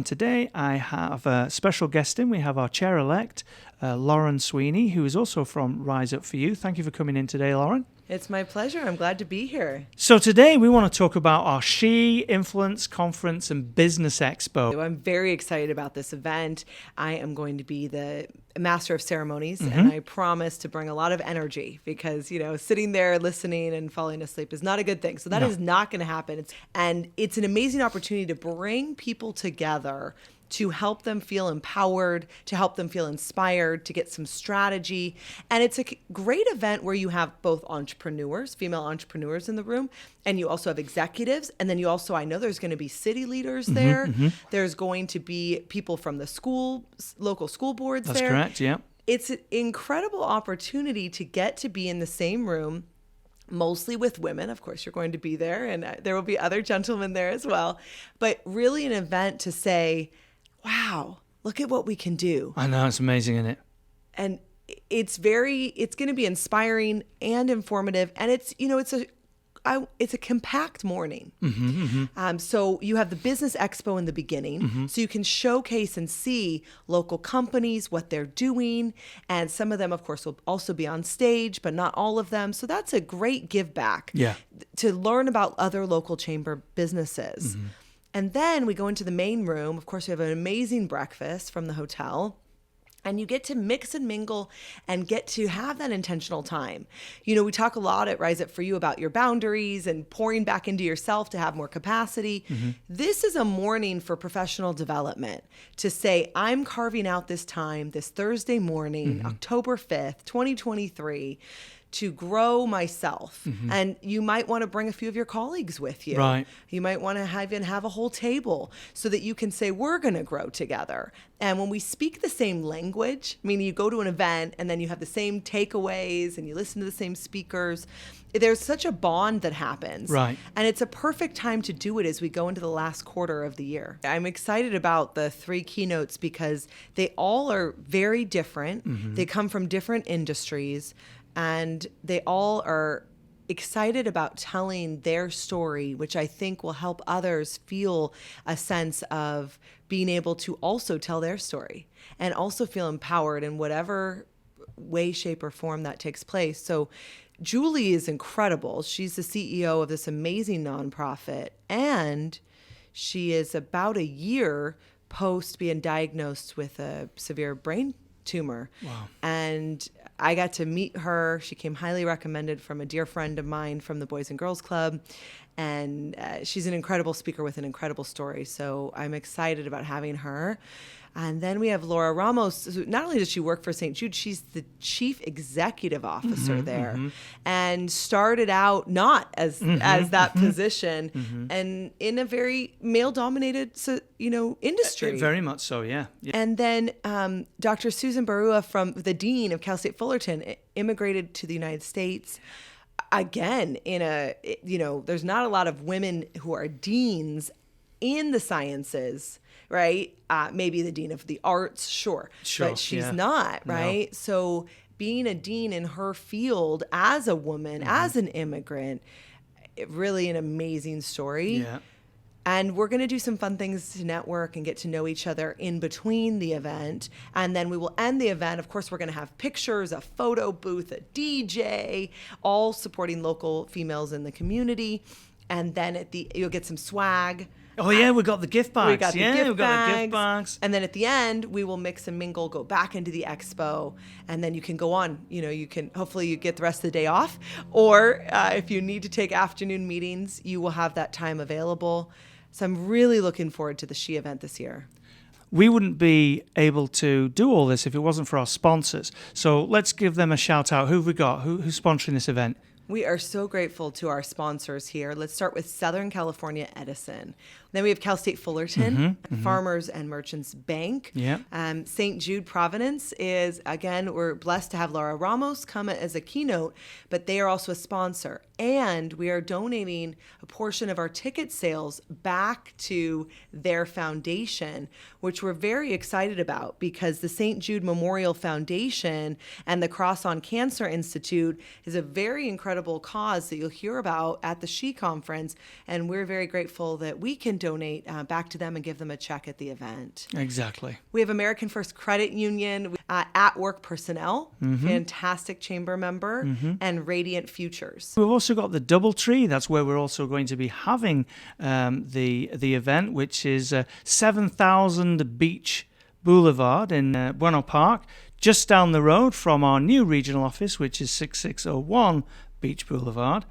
Today I have a special guest in. We have our chair-elect, Lauren Sweeney, who is also from Rise Up For You. Thank you for coming in today, Lauren. It's my pleasure. I'm glad to be here. So today we want to talk about our She Influence Conference and Business Expo. I'm very excited about this event. I am going to be the master of ceremonies, and I promise to bring a lot of energy because, sitting there listening and falling asleep is not a good thing. So that is not going to happen. It's an amazing opportunity to bring people together to help them feel empowered, to help them feel inspired, to get some strategy. And it's a great event where you have both entrepreneurs, female entrepreneurs in the room, and you also have executives. And then you also, I know there's going to be city leaders there. There's going to be people from the local school boards there. That's correct, yeah. It's an incredible opportunity to get to be in the same room, mostly with women. Of course, you're going to be there, and there will be other gentlemen there as well. But really an event to say, wow, look at what we can do. I know, it's amazing, isn't it? And it's going to be inspiring and informative. And it's a compact morning. So you have the Business Expo in the beginning, so you can showcase and see local companies, what they're doing. And some of them, of course, will also be on stage, but not all of them. So that's a great give back to learn about other local chamber businesses. And then we go into the main room. Of course, we have an amazing breakfast from the hotel. And you get to mix and mingle and get to have that intentional time. We talk a lot at Rise Up For You about your boundaries and pouring back into yourself to have more capacity. This is a morning for professional development to say, I'm carving out this time, this Thursday morning, October 5th, 2023, to grow myself. And you might want to bring a few of your colleagues with you. Right. You might want to have a whole table so that you can say, we're going to grow together. And when we speak the same language, meaning you go to an event and then you have the same takeaways and you listen to the same speakers, there's such a bond that happens. Right. And it's a perfect time to do it as we go into the last quarter of the year. I'm excited about the 3 keynotes because they all are very different. They come from different industries. And they all are excited about telling their story, which I think will help others feel a sense of being able to also tell their story and also feel empowered in whatever way, shape, or form that takes place. So Julie is incredible. She's the CEO of this amazing nonprofit, and she is about a year post being diagnosed with a severe brain tumor. Wow. And I got to meet her. She came highly recommended from a dear friend of mine from the Boys and Girls Club. And she's an incredible speaker with an incredible story. So I'm excited about having her. And then we have Laura Ramos. Not only does she work for St. Jude, she's the chief executive officer there, and started out not as that position, and in a very male-dominated, industry. Very much so, yeah. And then Dr. Susan Barua, from the dean of Cal State Fullerton, immigrated to the United States. Again, there's not a lot of women who are deans in the sciences, right? Maybe the dean of the arts, sure. But she's not, right? No. So being a dean in her field as a woman, as an immigrant, really an amazing story. Yeah. And we're going to do some fun things to network and get to know each other in between the event. And then we will end the event. Of course, we're going to have pictures, a photo booth, a DJ, all supporting local females in the community. And then you'll get some swag. Oh, yeah, we got the gift bags. We got the gift bags. And then at the end, we will mix and mingle, go back into the expo, and then you can go on. Hopefully you get the rest of the day off. Or if you need to take afternoon meetings, you will have that time available. So I'm really looking forward to the She event this year. We wouldn't be able to do all this if it wasn't for our sponsors. So let's give them a shout out. Who have we got? Who's sponsoring this event? We are so grateful to our sponsors here. Let's start with Southern California Edison. Then we have Cal State Fullerton, Farmers and Merchants Bank. Yeah. St. Jude Providence is, again, we're blessed to have Laura Ramos come as a keynote, but they are also a sponsor. And we are donating a portion of our ticket sales back to their foundation, which we're very excited about because the St. Jude Memorial Foundation and the Cross on Cancer Institute is a very incredible cause that you'll hear about at the She Conference. And we're very grateful that we can donate back to them and give them a check at the event. Exactly. We have American First Credit Union, At Work Personnel, fantastic chamber member, and Radiant Futures. We've also got the Doubletree. That's where we're also going to be having the event, which is 7,000 Beach Boulevard in Buono Park, just down the road from our new regional office, which is 6601 Beach Boulevard.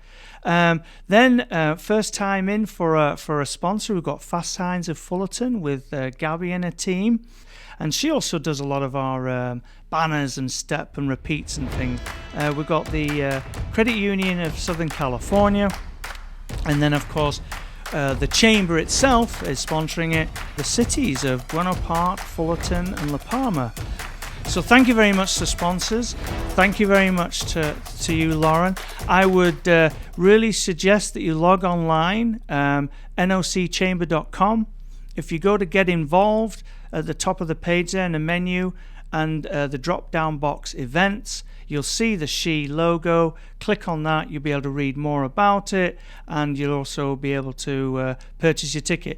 Then first time in for a sponsor, we've got Fast Signs of Fullerton with Gabby and her team, and she also does a lot of our banners and step and repeats and things. We've got the Credit Union of Southern California, and then of course the chamber itself is sponsoring it, the cities of Buono Park, Fullerton and La Palma. So thank you very much to sponsors. Thank you very much to you, Lauren. I would really suggest that you log online, nocchamber.com. If you go to get involved, at the top of the page there in the menu and the drop-down box events, you'll see the SHE logo. Click on that, you'll be able to read more about it, and you'll also be able to purchase your ticket.